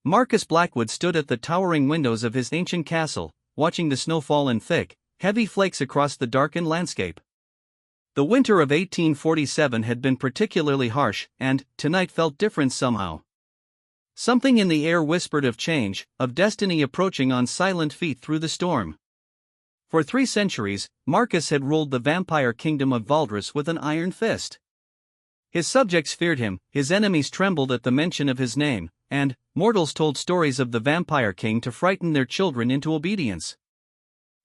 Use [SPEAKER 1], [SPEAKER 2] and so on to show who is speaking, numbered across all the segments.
[SPEAKER 1] Marcus Blackwood stood at the towering windows of his ancient castle, watching the snow fall in thick, heavy flakes across the darkened landscape. The winter of 1847 had been particularly harsh, and tonight felt different somehow. Something in the air whispered of change, of destiny approaching on silent feet through the storm. For 3 centuries, Marcus had ruled the vampire kingdom of Valdres with an iron fist. His subjects feared him, his enemies trembled at the mention of his name, and mortals told stories of the vampire king to frighten their children into obedience.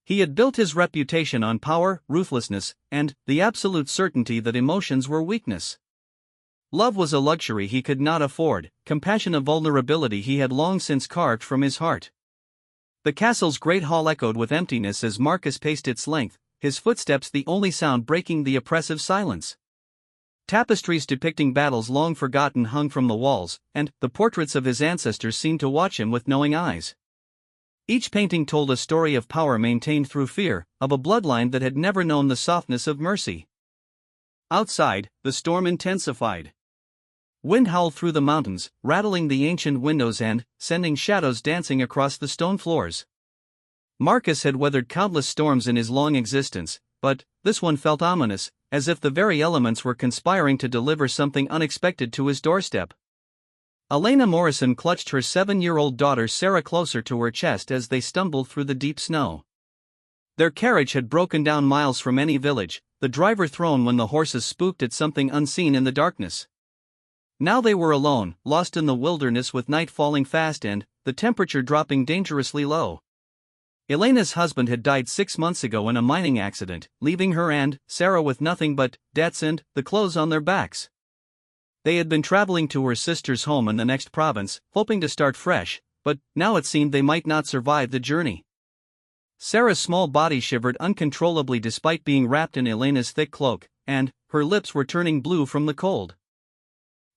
[SPEAKER 1] He had built his reputation on power, ruthlessness, and the absolute certainty that emotions were weakness. Love was a luxury he could not afford, compassion a vulnerability he had long since carved from his heart. The castle's great hall echoed with emptiness as Marcus paced its length, his footsteps the only sound breaking the oppressive silence. Tapestries depicting battles long forgotten hung from the walls, and the portraits of his ancestors seemed to watch him with knowing eyes. Each painting told a story of power maintained through fear, of a bloodline that had never known the softness of mercy. Outside, the storm intensified. Wind howled through the mountains, rattling the ancient windows and sending shadows dancing across the stone floors. Marcus had weathered countless storms in his long existence, but this one felt ominous, as if the very elements were conspiring to deliver something unexpected to his doorstep. Elena Morrison clutched her 7-year-old daughter Sarah closer to her chest as they stumbled through the deep snow. Their carriage had broken down miles from any village, the driver thrown when the horses spooked at something unseen in the darkness. Now they were alone, lost in the wilderness with night falling fast and the temperature dropping dangerously low. Elena's husband had died 6 months ago in a mining accident, leaving her and Sarah with nothing but debts and the clothes on their backs. They had been traveling to her sister's home in the next province, hoping to start fresh, but now it seemed they might not survive the journey. Sarah's small body shivered uncontrollably despite being wrapped in Elena's thick cloak, and her lips were turning blue from the cold.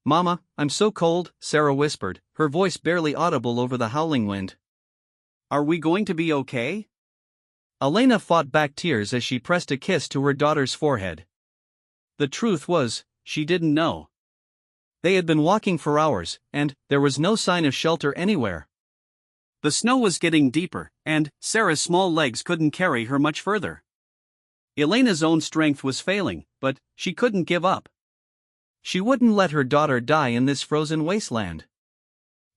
[SPEAKER 1] "Mama, I'm so cold," Sarah whispered, her voice barely audible over the howling wind. "Are we going to be okay?" Elena fought back tears as she pressed a kiss to her daughter's forehead. The truth was, she didn't know. They had been walking for hours, and there was no sign of shelter anywhere. The snow was getting deeper, and Sarah's small legs couldn't carry her much further. Elena's own strength was failing, but she couldn't give up. She wouldn't let her daughter die in this frozen wasteland.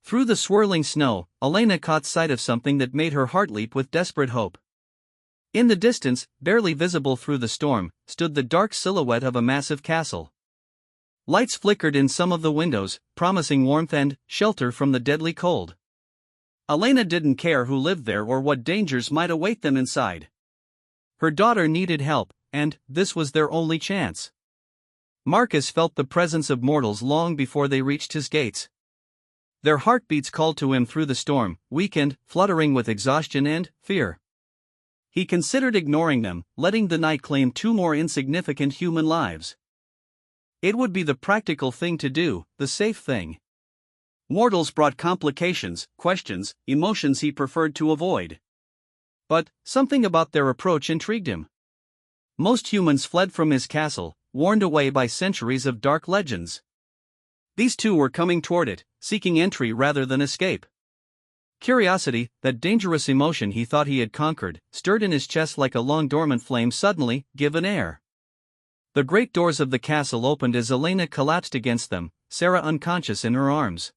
[SPEAKER 1] Through the swirling snow, Elena caught sight of something that made her heart leap with desperate hope. In the distance, barely visible through the storm, stood the dark silhouette of a massive castle. Lights flickered in some of the windows, promising warmth and shelter from the deadly cold. Elena didn't care who lived there or what dangers might await them inside. Her daughter needed help, and this was their only chance. Marcus felt the presence of mortals long before they reached his gates. Their heartbeats called to him through the storm, weakened, fluttering with exhaustion and fear. He considered ignoring them, letting the night claim 2 more insignificant human lives. It would be the practical thing to do, the safe thing. Mortals brought complications, questions, emotions he preferred to avoid. But something about their approach intrigued him. Most humans fled from his castle, warned away by centuries of dark legends. These 2 were coming toward it, seeking entry rather than escape. Curiosity, that dangerous emotion he thought he had conquered, stirred in his chest like a long-dormant flame suddenly given air. The great doors of the castle opened as Elena collapsed against them, Sarah unconscious in her arms.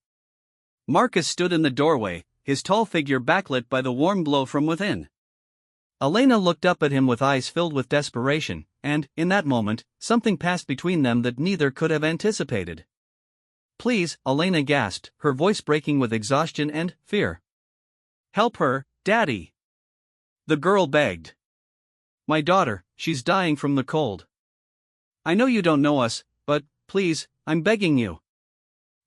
[SPEAKER 1] Marcus stood in the doorway, his tall figure backlit by the warm glow from within. Elena looked up at him with eyes filled with desperation, and, in that moment, something passed between them that neither could have anticipated. "Please," Elena gasped, her voice breaking with exhaustion and fear. "Help her, Daddy!" The girl begged. "My daughter, she's dying from the cold. I know you don't know us, but, please, I'm begging you.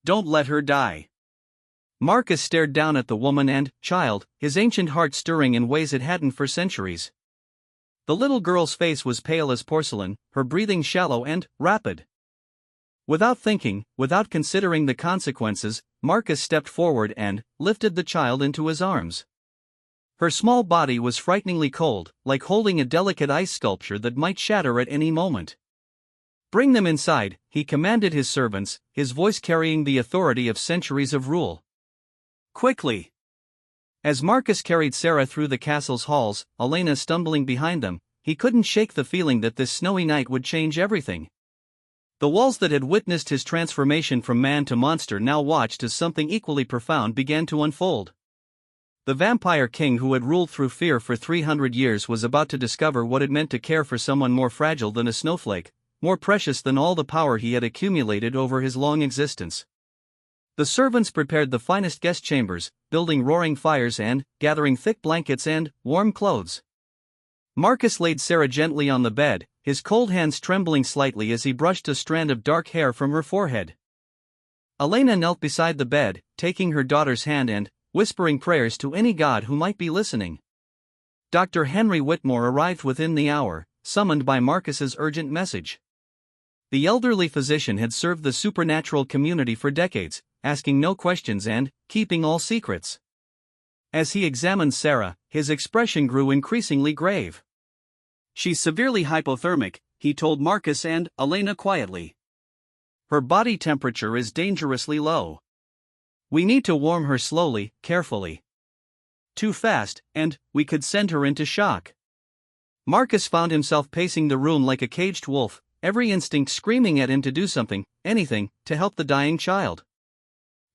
[SPEAKER 1] Don't let her die." Marcus stared down at the woman and child, his ancient heart stirring in ways it hadn't for centuries. The little girl's face was pale as porcelain, her breathing shallow and rapid. Without thinking, without considering the consequences, Marcus stepped forward and lifted the child into his arms. Her small body was frighteningly cold, like holding a delicate ice sculpture that might shatter at any moment. "Bring them inside," he commanded his servants, his voice carrying the authority of centuries of rule. Quickly! As Marcus carried Sarah through the castle's halls, Elena stumbling behind them, he couldn't shake the feeling that this snowy night would change everything. The walls that had witnessed his transformation from man to monster now watched as something equally profound began to unfold. The vampire king who had ruled through fear for 300 years was about to discover what it meant to care for someone more fragile than a snowflake, more precious than all the power he had accumulated over his long existence. The servants prepared the finest guest chambers, building roaring fires and gathering thick blankets and warm clothes. Marcus laid Sarah gently on the bed, his cold hands trembling slightly as he brushed a strand of dark hair from her forehead. Elena knelt beside the bed, taking her daughter's hand and whispering prayers to any god who might be listening. Dr. Henry Whitmore arrived within the hour, summoned by Marcus's urgent message. The elderly physician had served the supernatural community for decades, asking no questions and keeping all secrets. As he examined Sarah, his expression grew increasingly grave. "She's severely hypothermic," he told Marcus and Elena quietly. "Her body temperature is dangerously low. We need to warm her slowly, carefully. Too fast, and we could send her into shock." Marcus found himself pacing the room like a caged wolf, every instinct screaming at him to do something, anything, to help the dying child.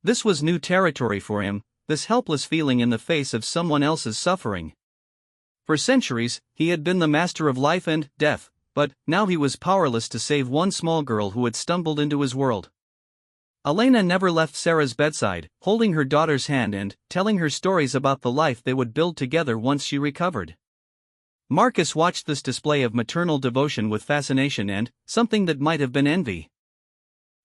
[SPEAKER 1] This was new territory for him, this helpless feeling in the face of someone else's suffering. For centuries, he had been the master of life and death, but now he was powerless to save one small girl who had stumbled into his world. Elena never left Sarah's bedside, holding her daughter's hand and telling her stories about the life they would build together once she recovered. Marcus watched this display of maternal devotion with fascination and something that might have been envy.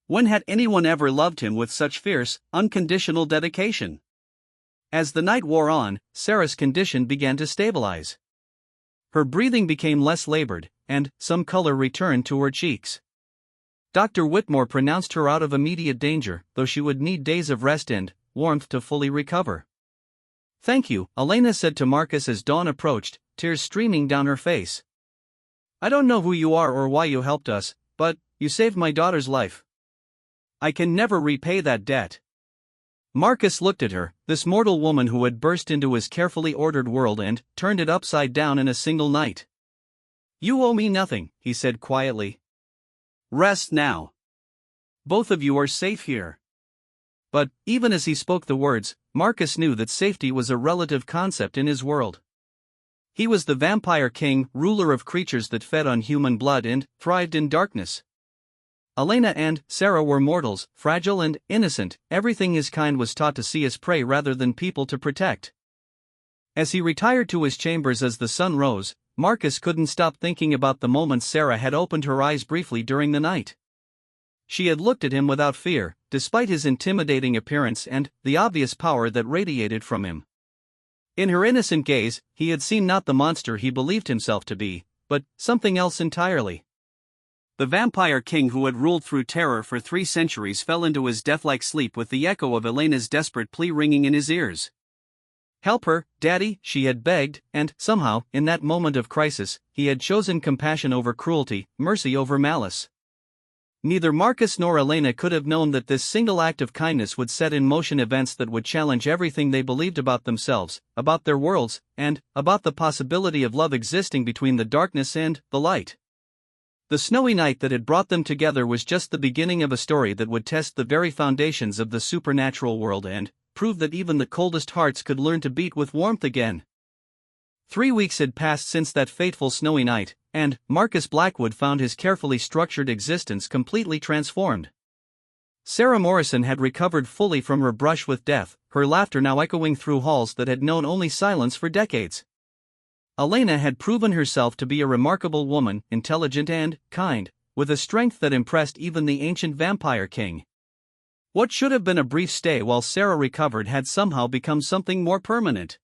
[SPEAKER 1] When had anyone ever loved him with such fierce, unconditional dedication? As the night wore on, Sarah's condition began to stabilize. Her breathing became less labored, and some color returned to her cheeks. Dr. Whitmore pronounced her out of immediate danger, though she would need days of rest and warmth to fully recover. "Thank you," Elena said to Marcus as dawn approached, tears streaming down her face. "I don't know who you are or why you helped us, but you saved my daughter's life. I can never repay that debt." Marcus looked at her, this mortal woman who had burst into his carefully ordered world and turned it upside down in a single night. "You owe me nothing," he said quietly. "Rest now. Both of you are safe here." But, even as he spoke the words, Marcus knew that safety was a relative concept in his world. He was the vampire king, ruler of creatures that fed on human blood and thrived in darkness. Elena and Sarah were mortals, fragile and innocent, everything his kind was taught to see as prey rather than people to protect. As he retired to his chambers as the sun rose, Marcus couldn't stop thinking about the moments Sarah had opened her eyes briefly during the night. She had looked at him without fear, despite his intimidating appearance and the obvious power that radiated from him. In her innocent gaze, he had seen not the monster he believed himself to be, but something else entirely. The vampire king who had ruled through terror for 3 centuries fell into his death-like sleep with the echo of Elena's desperate plea ringing in his ears. "Help her, Daddy," she had begged, and somehow, in that moment of crisis, he had chosen compassion over cruelty, mercy over malice. Neither Marcus nor Elena could have known that this single act of kindness would set in motion events that would challenge everything they believed about themselves, about their worlds, and about the possibility of love existing between the darkness and the light. The snowy night that had brought them together was just the beginning of a story that would test the very foundations of the supernatural world and prove that even the coldest hearts could learn to beat with warmth again. 3 weeks had passed since that fateful snowy night, and Marcus Blackwood found his carefully structured existence completely transformed. Sarah Morrison had recovered fully from her brush with death, her laughter now echoing through halls that had known only silence for decades. Elena had proven herself to be a remarkable woman, intelligent and kind, with a strength that impressed even the ancient vampire king. What should have been a brief stay while Sarah recovered had somehow become something more permanent.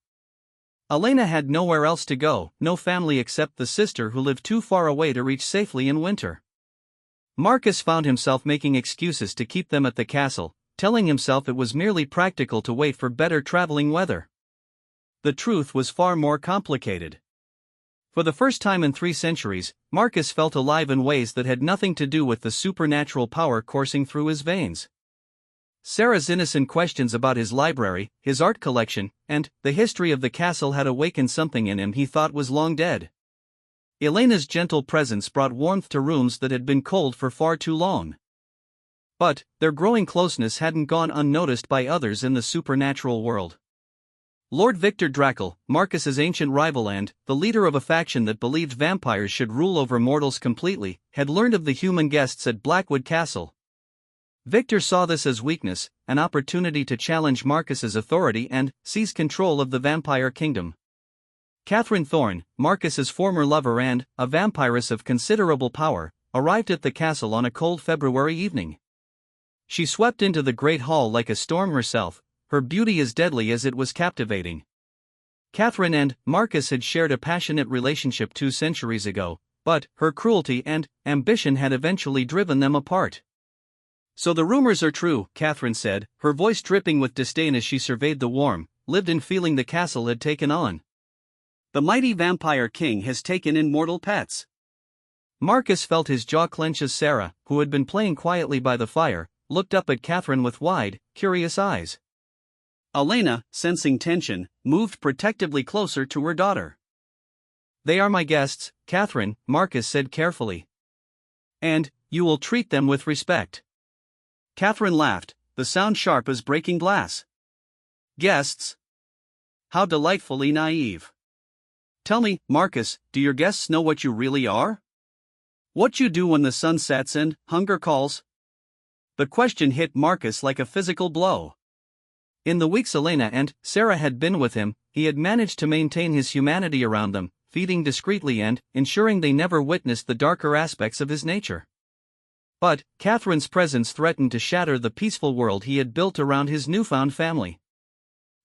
[SPEAKER 1] Elena had nowhere else to go, no family except the sister who lived too far away to reach safely in winter. Marcus found himself making excuses to keep them at the castle, telling himself it was merely practical to wait for better traveling weather. The truth was far more complicated. For the first time in 3 centuries, Marcus felt alive in ways that had nothing to do with the supernatural power coursing through his veins. Sarah's innocent questions about his library, his art collection, and the history of the castle had awakened something in him he thought was long dead. Elena's gentle presence brought warmth to rooms that had been cold for far too long. But their growing closeness hadn't gone unnoticed by others in the supernatural world. Lord Victor Drackle, Marcus's ancient rival and the leader of a faction that believed vampires should rule over mortals completely, had learned of the human guests at Blackwood Castle. Victor saw this as weakness, an opportunity to challenge Marcus's authority and seize control of the vampire kingdom. Catherine Thorne, Marcus's former lover and a vampiress of considerable power, arrived at the castle on a cold February evening. She swept into the great hall like a storm herself, her beauty as deadly as it was captivating. Catherine and Marcus had shared a passionate relationship 2 centuries ago, but her cruelty and ambition had eventually driven them apart. "So the rumors are true," Catherine said, her voice dripping with disdain as she surveyed the warm, lived-in feeling the castle had taken on. "The mighty vampire king has taken in mortal pets." Marcus felt his jaw clench as Sarah, who had been playing quietly by the fire, looked up at Catherine with wide, curious eyes. Elena, sensing tension, moved protectively closer to her daughter. "They are my guests, Catherine," Marcus said carefully. "And you will treat them with respect." Catherine laughed, the sound sharp as breaking glass. "Guests? How delightfully naive. Tell me, Marcus, do your guests know what you really are? What you do when the sun sets and hunger calls?" The question hit Marcus like a physical blow. In the weeks Elena and Sarah had been with him, he had managed to maintain his humanity around them, feeding discreetly and ensuring they never witnessed the darker aspects of his nature. But Catherine's presence threatened to shatter the peaceful world he had built around his newfound family.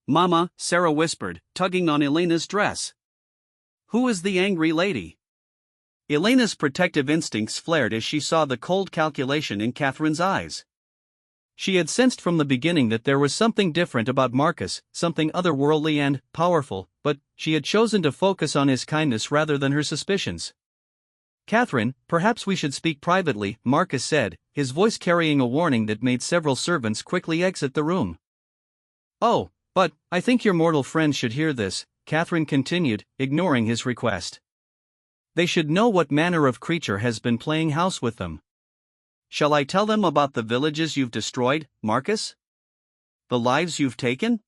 [SPEAKER 1] "Mama," Sarah whispered, tugging on Elena's dress. "Who is the angry lady?" Elena's protective instincts flared as she saw the cold calculation in Catherine's eyes. She had sensed from the beginning that there was something different about Marcus, something otherworldly and powerful, but she had chosen to focus on his kindness rather than her suspicions. "Catherine, perhaps we should speak privately," Marcus said, his voice carrying a warning that made several servants quickly exit the room. "Oh, but I think your mortal friends should hear this," Catherine continued, ignoring his request. "They should know what manner of creature has been playing house with them." "Shall I tell them about the villages you've destroyed, Marcus? The lives you've taken?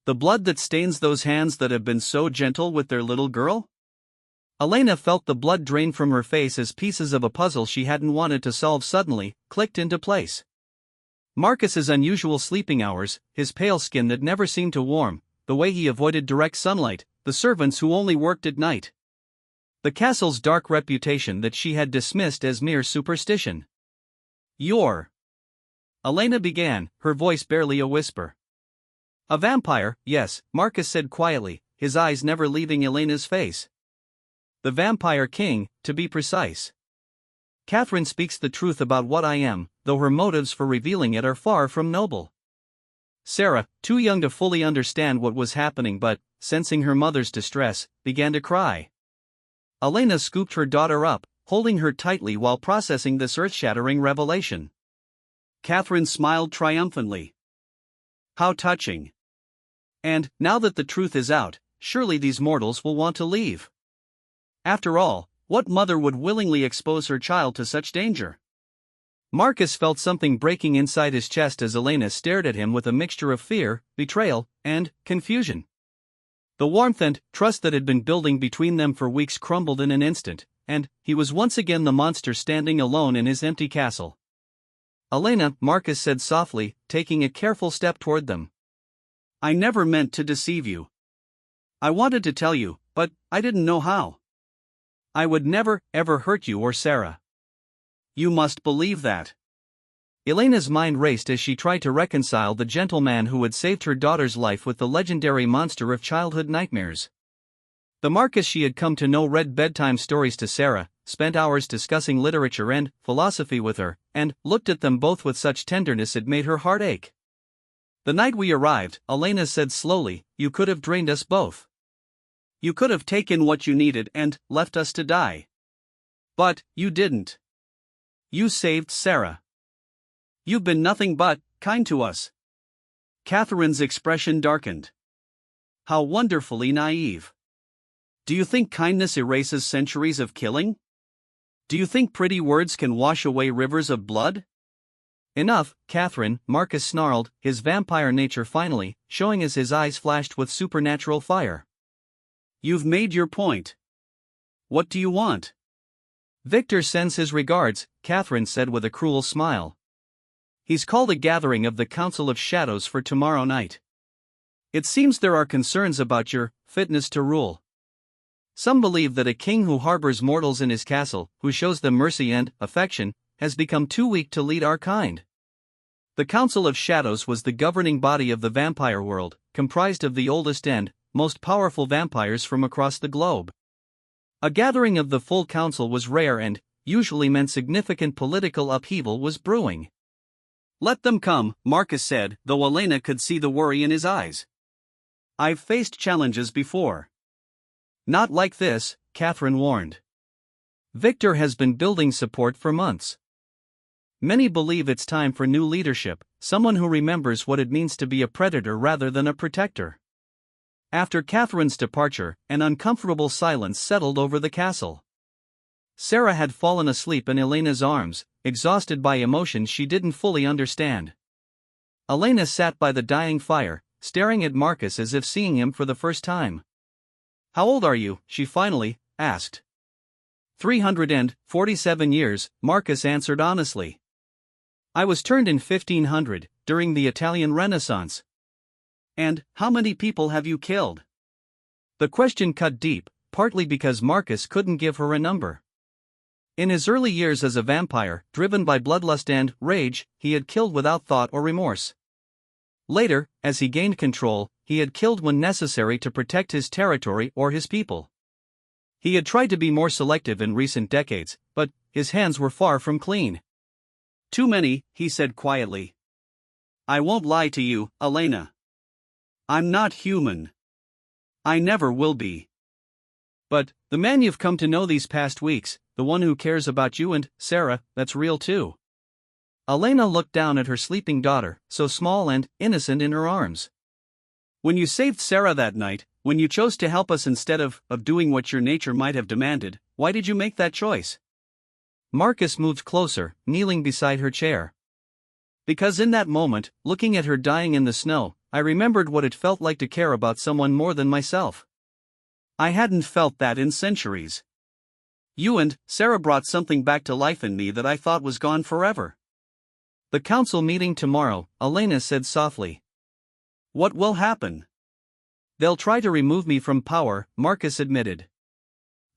[SPEAKER 1] The blood that stains those hands that have been so gentle with their little girl?" Elena felt the blood drain from her face as pieces of a puzzle she hadn't wanted to solve suddenly clicked into place. Marcus's unusual sleeping hours, his pale skin that never seemed to warm, the way he avoided direct sunlight, the servants who only worked at night. The castle's dark reputation that she had dismissed as mere superstition. "You're..." Elena began, her voice barely a whisper. "A vampire, yes," Marcus said quietly, his eyes never leaving Elena's face. "The Vampire King, to be precise. Catherine speaks the truth about what I am, though her motives for revealing it are far from noble." Sarah, too young to fully understand what was happening but, sensing her mother's distress, began to cry. Elena scooped her daughter up, holding her tightly while processing this earth-shattering revelation. Catherine smiled triumphantly. "How touching. And, now that the truth is out, surely these mortals will want to leave. After all, what mother would willingly expose her child to such danger?" Marcus felt something breaking inside his chest as Elena stared at him with a mixture of fear, betrayal, and confusion. The warmth and trust that had been building between them for weeks crumbled in an instant, and he was once again the monster standing alone in his empty castle. "Elena," Marcus said softly, taking a careful step toward them. "I never meant to deceive you. I wanted to tell you, but I didn't know how. I would never, ever hurt you or Sarah. You must believe that." Elena's mind raced as she tried to reconcile the gentleman who had saved her daughter's life with the legendary monster of childhood nightmares. The Marcus she had come to know read bedtime stories to Sarah, spent hours discussing literature and philosophy with her, and looked at them both with such tenderness it made her heart ache. "The night we arrived," Elena said slowly, "you could have drained us both. You could have taken what you needed and left us to die. But you didn't. You saved Sarah. You've been nothing but kind to us. Catherine's expression darkened. How wonderfully naive. Do you think kindness erases centuries of killing? Do you think pretty words can wash away rivers of blood? Enough, Catherine, Marcus snarled, his vampire nature finally showing as his eyes flashed with supernatural fire. You've made your point. What do you want? Victor sends his regards, Catherine said with a cruel smile. He's called a gathering of the Council of Shadows for tomorrow night. It seems there are concerns about your fitness to rule. Some believe that a king who harbors mortals in his castle, who shows them mercy and affection, has become too weak to lead our kind. The Council of Shadows was the governing body of the vampire world, comprised of the oldest and most powerful vampires from across the globe. A gathering of the full council was rare and usually meant significant political upheaval was brewing. Let them come, Marcus said, though Elena could see the worry in his eyes. I've faced challenges before. Not like this, Catherine warned. Victor has been building support for months. Many believe it's time for new leadership, someone who remembers what it means to be a predator rather than a protector. After Catherine's departure, an uncomfortable silence settled over the castle. Sarah had fallen asleep in Elena's arms, exhausted by emotions she didn't fully understand. Elena sat by the dying fire, staring at Marcus as if seeing him for the first time. How old are you? She finally asked. 347 years, Marcus answered honestly. I was turned in 1500, during the Italian Renaissance. And how many people have you killed? The question cut deep, partly because Marcus couldn't give her a number. In his early years as a vampire, driven by bloodlust and rage, he had killed without thought or remorse. Later, as he gained control, he had killed when necessary to protect his territory or his people. He had tried to be more selective in recent decades, but his hands were far from clean. Too many, he said quietly. I won't lie to you, Elena. I'm not human. I never will be. But the man you've come to know these past weeks, the one who cares about you and Sarah, that's real too. Elena looked down at her sleeping daughter, so small and innocent in her arms. When you saved Sarah that night, when you chose to help us instead of doing what your nature might have demanded, why did you make that choice? Marcus moved closer, kneeling beside her chair. Because in that moment, looking at her dying in the snow, I remembered what it felt like to care about someone more than myself. I hadn't felt that in centuries. You and Sarah brought something back to life in me that I thought was gone forever. The council meeting tomorrow, Elena said softly. What will happen? They'll try to remove me from power, Marcus admitted.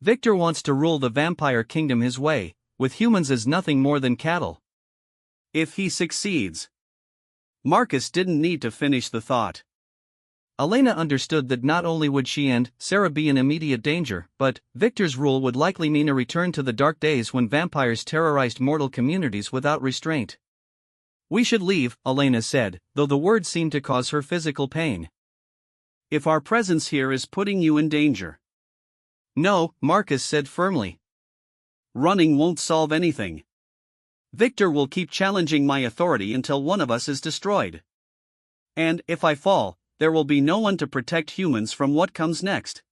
[SPEAKER 1] Victor wants to rule the vampire kingdom his way, with humans as nothing more than cattle. If he succeeds. Marcus didn't need to finish the thought. Elena understood that not only would she and Sarah be in immediate danger, but Victor's rule would likely mean a return to the dark days when vampires terrorized mortal communities without restraint. We should leave, Elena said, though the words seemed to cause her physical pain. If our presence here is putting you in danger. No, Marcus said firmly. Running won't solve anything. Victor will keep challenging my authority until one of us is destroyed. And if I fall, there will be no one to protect humans from what comes next.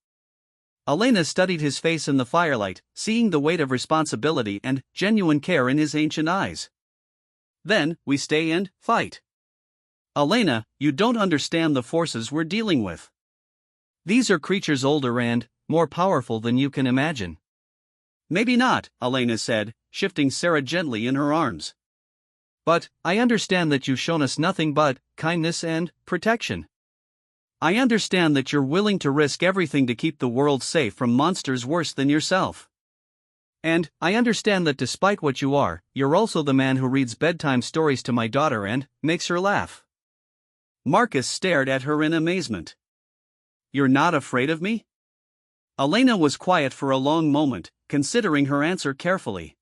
[SPEAKER 1] Elena studied his face in the firelight, seeing the weight of responsibility and genuine care in his ancient eyes. Then, we stay and fight. Elena, you don't understand the forces we're dealing with. These are creatures older and more powerful than you can imagine. Maybe not, Elena said, shifting Sarah gently in her arms. But I understand that you've shown us nothing but kindness and protection. I understand that you're willing to risk everything to keep the world safe from monsters worse than yourself. And I understand that despite what you are, you're also the man who reads bedtime stories to my daughter and makes her laugh. Marcus stared at her in amazement. You're not afraid of me? Elena was quiet for a long moment, considering her answer carefully.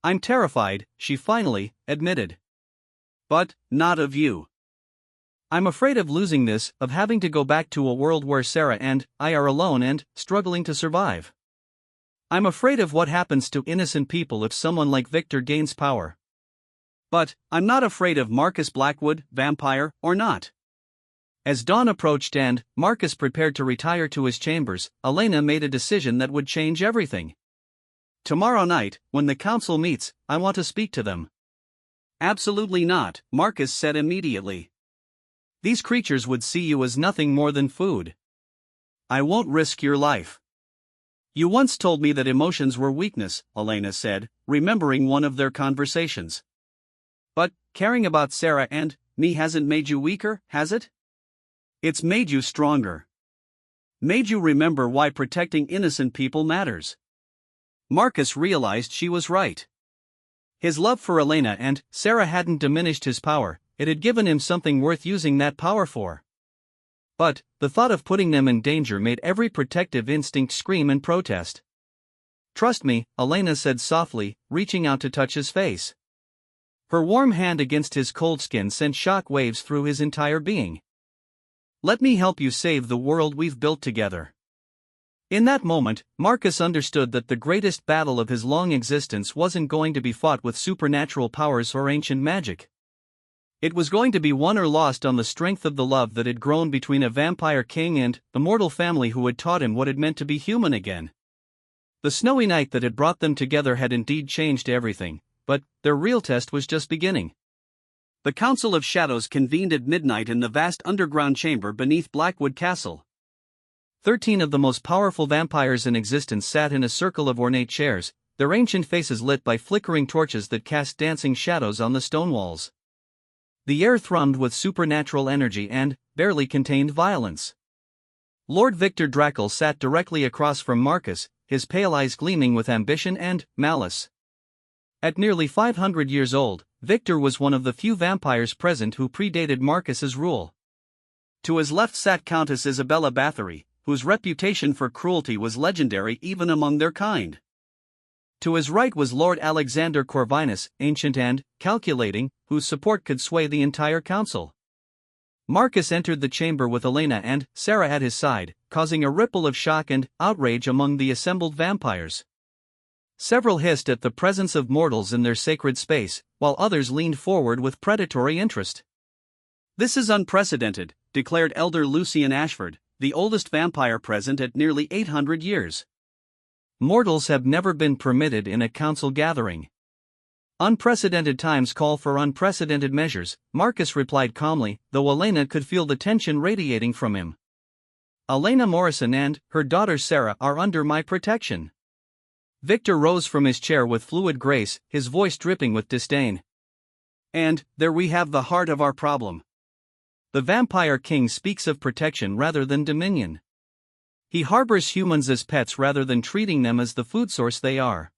[SPEAKER 1] I'm terrified, she finally admitted. But not of you. I'm afraid of losing this, of having to go back to a world where Sarah and I are alone and struggling to survive. I'm afraid of what happens to innocent people if someone like Victor gains power. But, I'm not afraid of Marcus Blackwood, vampire or not. As dawn approached and Marcus prepared to retire to his chambers, Elena made a decision that would change everything. Tomorrow night, when the council meets, I want to speak to them. Absolutely not, Marcus said immediately. These creatures would see you as nothing more than food. I won't risk your life. You once told me that emotions were weakness, Elena said, remembering one of their conversations. But, caring about Sarah and me hasn't made you weaker, has it? It's made you stronger. Made you remember why protecting innocent people matters. Marcus realized she was right. His love for Elena and Sarah hadn't diminished his power, it had given him something worth using that power for. But, the thought of putting them in danger made every protective instinct scream in protest. Trust me, Elena said softly, reaching out to touch his face. Her warm hand against his cold skin sent shock waves through his entire being. Let me help you save the world we've built together. In that moment, Marcus understood that the greatest battle of his long existence wasn't going to be fought with supernatural powers or ancient magic. It was going to be won or lost on the strength of the love that had grown between a vampire king and the mortal family who had taught him what it meant to be human again. The snowy night that had brought them together had indeed changed everything, but their real test was just beginning. The Council of Shadows convened at midnight in the vast underground chamber beneath Blackwood Castle. 13 of the most powerful vampires in existence sat in a circle of ornate chairs, their ancient faces lit by flickering torches that cast dancing shadows on the stone walls. The air thrummed with supernatural energy and barely contained violence. Lord Victor Drackle sat directly across from Marcus, his pale eyes gleaming with ambition and malice. At nearly 500 years old, Victor was one of the few vampires present who predated Marcus's rule. To his left sat Countess Isabella Bathory, whose reputation for cruelty was legendary even among their kind. To his right was Lord Alexander Corvinus, ancient and calculating, whose support could sway the entire council. Marcus entered the chamber with Elena and Sarah at his side, causing a ripple of shock and outrage among the assembled vampires. Several hissed at the presence of mortals in their sacred space, while others leaned forward with predatory interest. This is unprecedented, declared Elder Lucian Ashford, the oldest vampire present at nearly 800 years. Mortals have never been permitted in a council gathering. Unprecedented times call for unprecedented measures, Marcus replied calmly, though Elena could feel the tension radiating from him. Elena Morrison and her daughter Sarah are under my protection. Victor rose from his chair with fluid grace, his voice dripping with disdain. And there we have the heart of our problem. The Vampire King speaks of protection rather than dominion. He harbors humans as pets rather than treating them as the food source they are.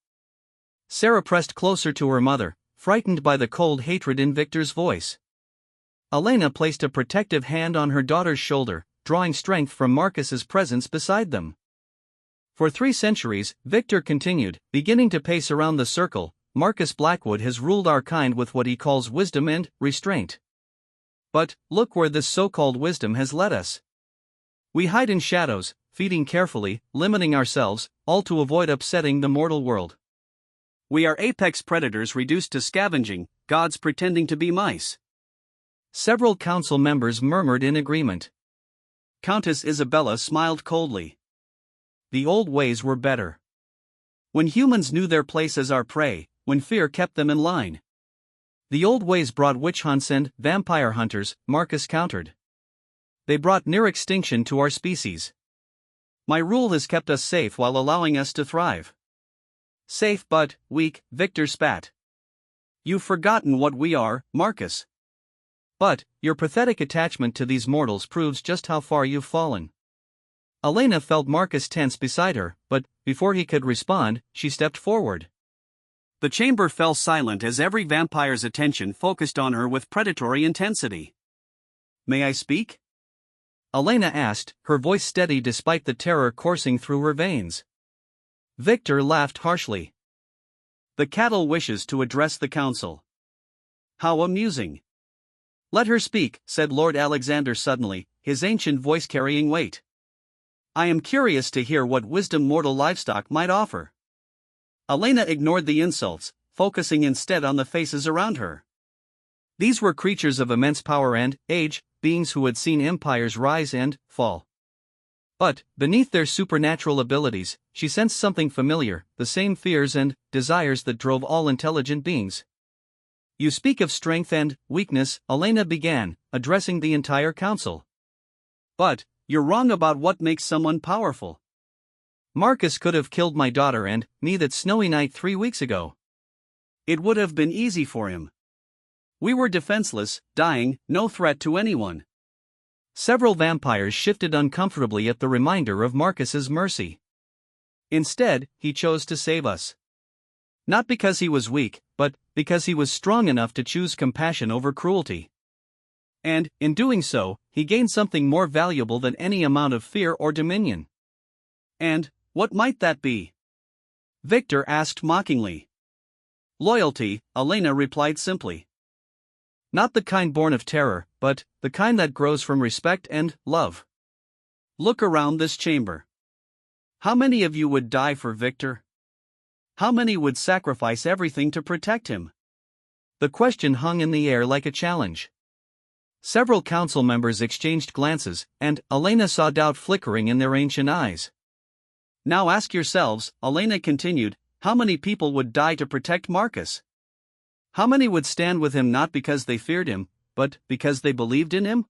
[SPEAKER 1] Sarah pressed closer to her mother, frightened by the cold hatred in Victor's voice. Elena placed a protective hand on her daughter's shoulder, drawing strength from Marcus's presence beside them. For 3 centuries, Victor continued, beginning to pace around the circle, Marcus Blackwood has ruled our kind with what he calls wisdom and restraint. But, look where this so-called wisdom has led us. We hide in shadows, feeding carefully, limiting ourselves, all to avoid upsetting the mortal world. We are apex predators reduced to scavenging, gods pretending to be mice. Several council members murmured in agreement. Countess Isabella smiled coldly. The old ways were better. When humans knew their place as our prey, when fear kept them in line. The old ways brought witch hunts and vampire hunters, Marcus countered. They brought near extinction to our species. My rule has kept us safe while allowing us to thrive. Safe but weak, Victor spat. You've forgotten what we are, Marcus. But your pathetic attachment to these mortals proves just how far you've fallen. Elena felt Marcus tense beside her, but before he could respond, she stepped forward. The chamber fell silent as every vampire's attention focused on her with predatory intensity. May I speak? Elena asked, her voice steady despite the terror coursing through her veins. Victor laughed harshly. The cattle wishes to address the council. How amusing. Let her speak, said Lord Alexander suddenly, his ancient voice carrying weight. I am curious to hear what wisdom mortal livestock might offer. Elena ignored the insults, focusing instead on the faces around her. These were creatures of immense power and age, beings who had seen empires rise and fall. But, beneath their supernatural abilities, she sensed something familiar, the same fears and desires that drove all intelligent beings. You speak of strength and weakness, Elena began, addressing the entire council. But, you're wrong about what makes someone powerful. Marcus could have killed my daughter and me that snowy night 3 weeks ago. It would have been easy for him. We were defenseless, dying, no threat to anyone. Several vampires shifted uncomfortably at the reminder of Marcus's mercy. Instead, he chose to save us. Not because he was weak, but because he was strong enough to choose compassion over cruelty. And, in doing so, he gained something more valuable than any amount of fear or dominion. And, what might that be? Victor asked mockingly. Loyalty, Elena replied simply. Not the kind born of terror, but the kind that grows from respect and love. Look around this chamber. How many of you would die for Victor? How many would sacrifice everything to protect him? The question hung in the air like a challenge. Several council members exchanged glances, and Elena saw doubt flickering in their ancient eyes. Now ask yourselves, Elena continued, how many people would die to protect Marcus? How many would stand with him not because they feared him, but because they believed in him?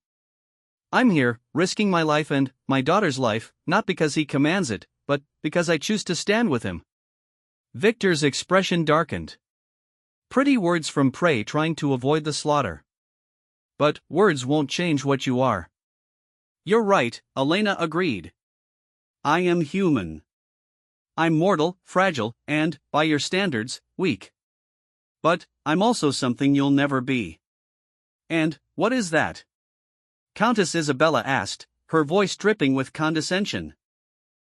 [SPEAKER 1] I'm here, risking my life and my daughter's life, not because he commands it, but because I choose to stand with him. Victor's expression darkened. Pretty words from prey trying to avoid the slaughter. But words won't change what you are. You're right, Elena agreed. I am human. I'm mortal, fragile, and, by your standards, weak. But, I'm also something you'll never be. And, what is that? Countess Isabella asked, her voice dripping with condescension.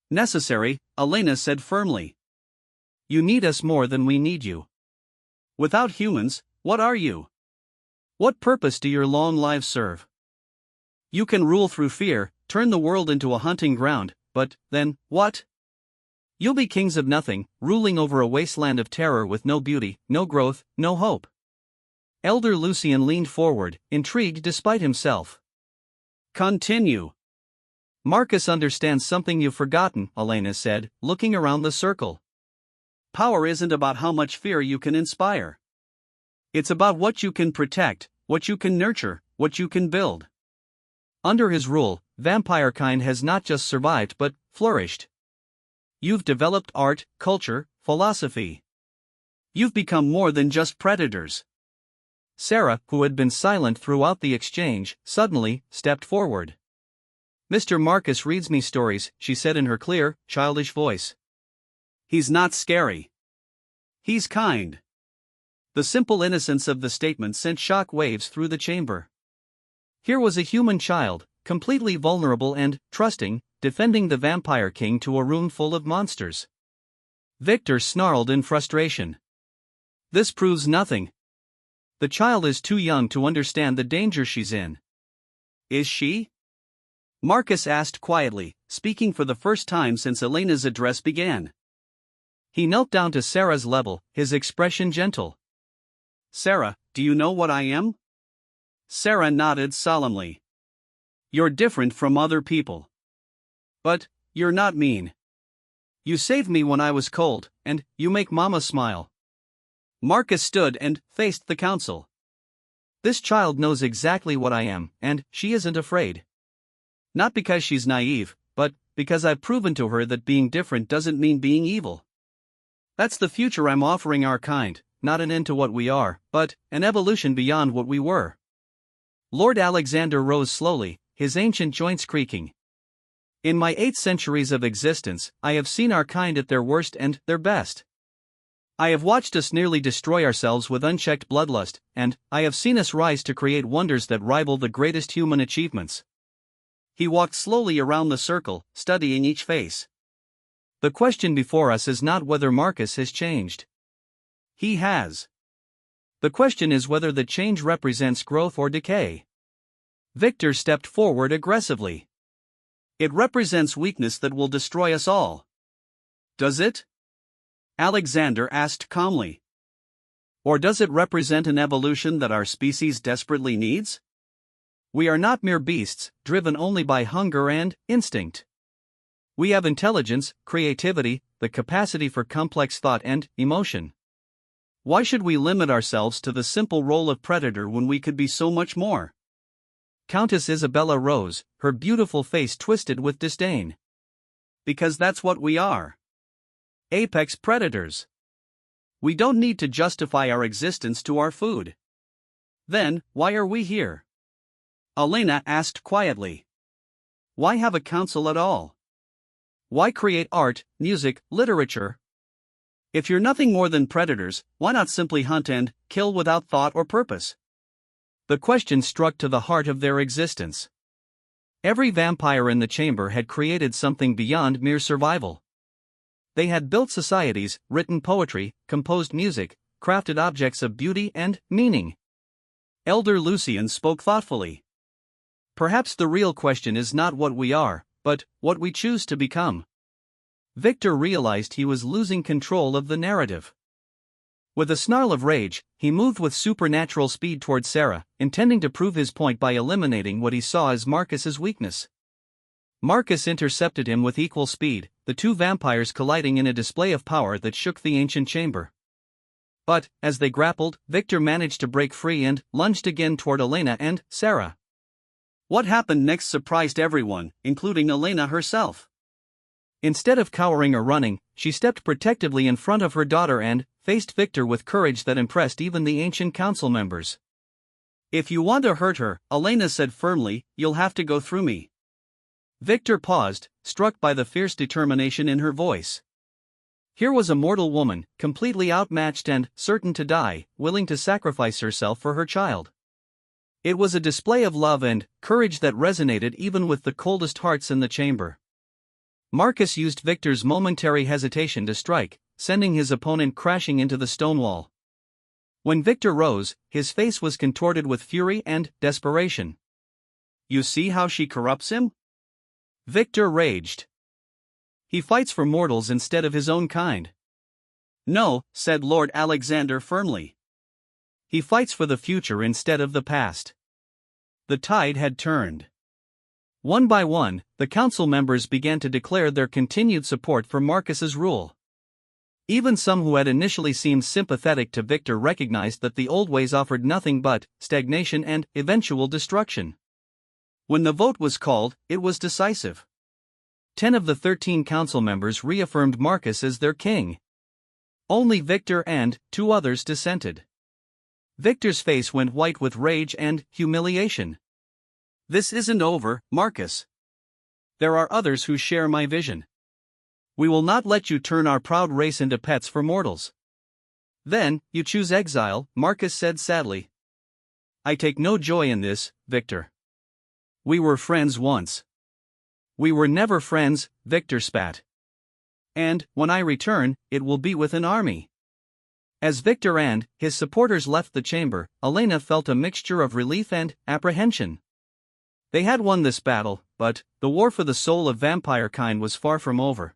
[SPEAKER 1] Necessary, Elena said firmly. You need us more than we need you. Without humans, what are you? What purpose do your long lives serve? You can rule through fear, turn the world into a hunting ground, but, then, what? You'll be kings of nothing, ruling over a wasteland of terror with no beauty, no growth, no hope. Elder Lucian leaned forward, intrigued despite himself. Continue. Marcus understands something you've forgotten, Elena said, looking around the circle. Power isn't about how much fear you can inspire. It's about what you can protect, what you can nurture, what you can build. Under his rule, vampire kind has not just survived but flourished. You've developed art, culture, philosophy. You've become more than just predators. Sarah, who had been silent throughout the exchange, suddenly stepped forward. Mr. Marcus reads me stories, she said in her clear, childish voice. He's not scary. He's kind. The simple innocence of the statement sent shock waves through the chamber. Here was a human child, completely vulnerable and trusting, defending the vampire king to a room full of monsters. Victor snarled in frustration. This proves nothing. The child is too young to understand the danger she's in. Is she? Marcus asked quietly, speaking for the first time since Elena's address began. He knelt down to Sarah's level, his expression gentle. Sarah, do you know what I am? Sarah nodded solemnly. You're different from other people. But, you're not mean. You saved me when I was cold, and you make Mama smile. Marcus stood and faced the council. This child knows exactly what I am, and she isn't afraid. Not because she's naive, but because I've proven to her that being different doesn't mean being evil. That's the future I'm offering our kind, not an end to what we are, but an evolution beyond what we were. Lord Alexander rose slowly, his ancient joints creaking. In my 8 centuries of existence, I have seen our kind at their worst and their best. I have watched us nearly destroy ourselves with unchecked bloodlust, and I have seen us rise to create wonders that rival the greatest human achievements. He walked slowly around the circle, studying each face. The question before us is not whether Marcus has changed. He has. The question is whether the change represents growth or decay. Victor stepped forward aggressively. It represents weakness that will destroy us all. Does it? Alexander asked calmly. Or does it represent an evolution that our species desperately needs? We are not mere beasts, driven only by hunger and instinct. We have intelligence, creativity, the capacity for complex thought and emotion. Why should we limit ourselves to the simple role of predator when we could be so much more? Countess Isabella rose, her beautiful face twisted with disdain. Because that's what we are. Apex predators. We don't need to justify our existence to our food. Then, why are we here? Elena asked quietly. Why have a council at all? Why create art, music, literature? If you're nothing more than predators, why not simply hunt and kill without thought or purpose? The question struck to the heart of their existence. Every vampire in the chamber had created something beyond mere survival. They had built societies, written poetry, composed music, crafted objects of beauty and meaning. Elder Lucian spoke thoughtfully. Perhaps the real question is not what we are, but what we choose to become. Victor realized he was losing control of the narrative. With a snarl of rage, he moved with supernatural speed toward Sarah, intending to prove his point by eliminating what he saw as Marcus's weakness. Marcus intercepted him with equal speed, the two vampires colliding in a display of power that shook the ancient chamber. But, as they grappled, Victor managed to break free and lunged again toward Elena and Sarah. What happened next surprised everyone, including Elena herself. Instead of cowering or running, she stepped protectively in front of her daughter and faced Victor with courage that impressed even the ancient council members. If you want to hurt her, Elena said firmly, you'll have to go through me. Victor paused, struck by the fierce determination in her voice. Here was a mortal woman, completely outmatched and certain to die, willing to sacrifice herself for her child. It was a display of love and courage that resonated even with the coldest hearts in the chamber. Marcus used Victor's momentary hesitation to strike, sending his opponent crashing into the stone wall. When Victor rose, his face was contorted with fury and desperation. You see how she corrupts him? Victor raged. He fights for mortals instead of his own kind. No, said Lord Alexander firmly. He fights for the future instead of the past. The tide had turned. One by one, the council members began to declare their continued support for Marcus's rule. Even some who had initially seemed sympathetic to Victor recognized that the old ways offered nothing but stagnation and eventual destruction. When the vote was called, it was decisive. 10 of the 13 council members reaffirmed Marcus as their king. Only Victor and 2 others dissented. Victor's face went white with rage and humiliation. This isn't over, Marcus. There are others who share my vision. We will not let you turn our proud race into pets for mortals. Then, you choose exile, Marcus said sadly. I take no joy in this, Victor. We were friends once. We were never friends, Victor spat. And, when I return, it will be with an army. As Victor and his supporters left the chamber, Elena felt a mixture of relief and apprehension. They had won this battle, but the war for the soul of vampire kind was far from over.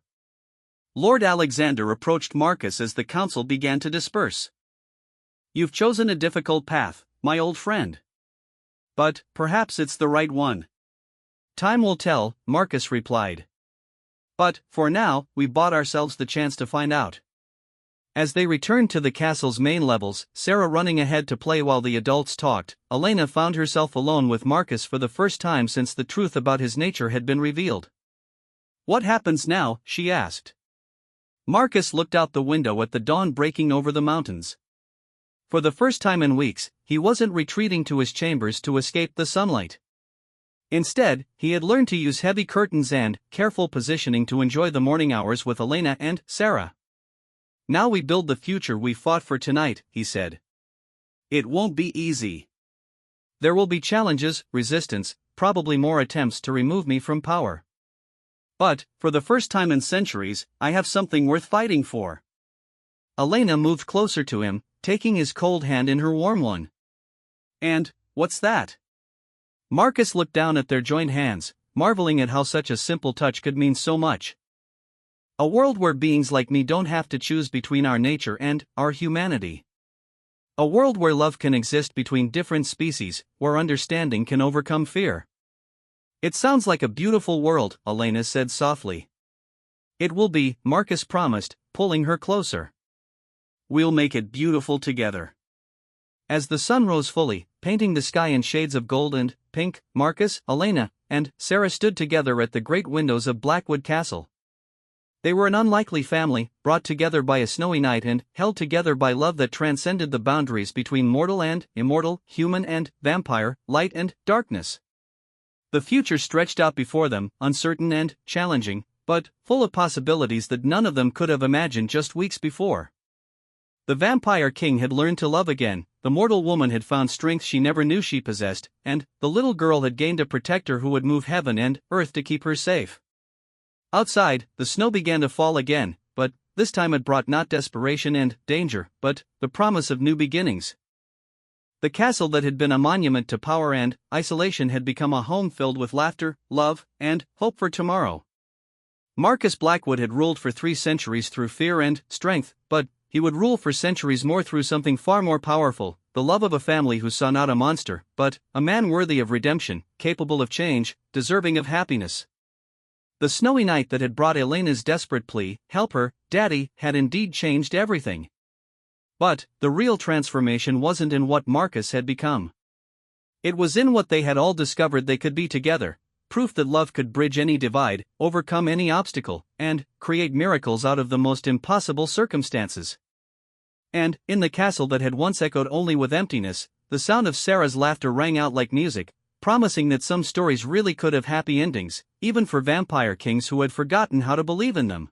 [SPEAKER 1] Lord Alexander approached Marcus as the council began to disperse. You've chosen a difficult path, my old friend. But perhaps it's the right one. Time will tell, Marcus replied. But, for now, we've bought ourselves the chance to find out. As they returned to the castle's main levels, Sarah running ahead to play while the adults talked, Elena found herself alone with Marcus for the first time since the truth about his nature had been revealed. What happens now? She asked. Marcus looked out the window at the dawn breaking over the mountains. For the first time in weeks, he wasn't retreating to his chambers to escape the sunlight. Instead, he had learned to use heavy curtains and careful positioning to enjoy the morning hours with Elena and Sarah. Now we build the future we fought for tonight, he said. It won't be easy. There will be challenges, resistance, probably more attempts to remove me from power. But, for the first time in centuries, I have something worth fighting for. Elena moved closer to him, taking his cold hand in her warm one. And, what's that? Marcus looked down at their joined hands, marveling at how such a simple touch could mean so much. A world where beings like me don't have to choose between our nature and our humanity. A world where love can exist between different species, where understanding can overcome fear. It sounds like a beautiful world, Elena said softly. It will be, Marcus promised, pulling her closer. We'll make it beautiful together. As the sun rose fully, painting the sky in shades of gold and pink, Marcus, Elena, and Sarah stood together at the great windows of Blackwood Castle. They were an unlikely family, brought together by a snowy night and held together by love that transcended the boundaries between mortal and immortal, human and vampire, light and darkness. The future stretched out before them, uncertain and challenging, but full of possibilities that none of them could have imagined just weeks before. The vampire king had learned to love again, the mortal woman had found strength she never knew she possessed, and the little girl had gained a protector who would move heaven and earth to keep her safe. Outside, the snow began to fall again, but this time it brought not desperation and danger, but the promise of new beginnings. The castle that had been a monument to power and isolation had become a home filled with laughter, love, and hope for tomorrow. Marcus Blackwood had ruled for 3 centuries through fear and strength, but he would rule for centuries more through something far more powerful, the love of a family who saw not a monster, but a man worthy of redemption, capable of change, deserving of happiness. The snowy night that had brought Elena's desperate plea, "Help her, Daddy," had indeed changed everything. But the real transformation wasn't in what Marcus had become. It was in what they had all discovered they could be together, proof that love could bridge any divide, overcome any obstacle, and create miracles out of the most impossible circumstances. And, in the castle that had once echoed only with emptiness, the sound of Sarah's laughter rang out like music, promising that some stories really could have happy endings, even for vampire kings who had forgotten how to believe in them.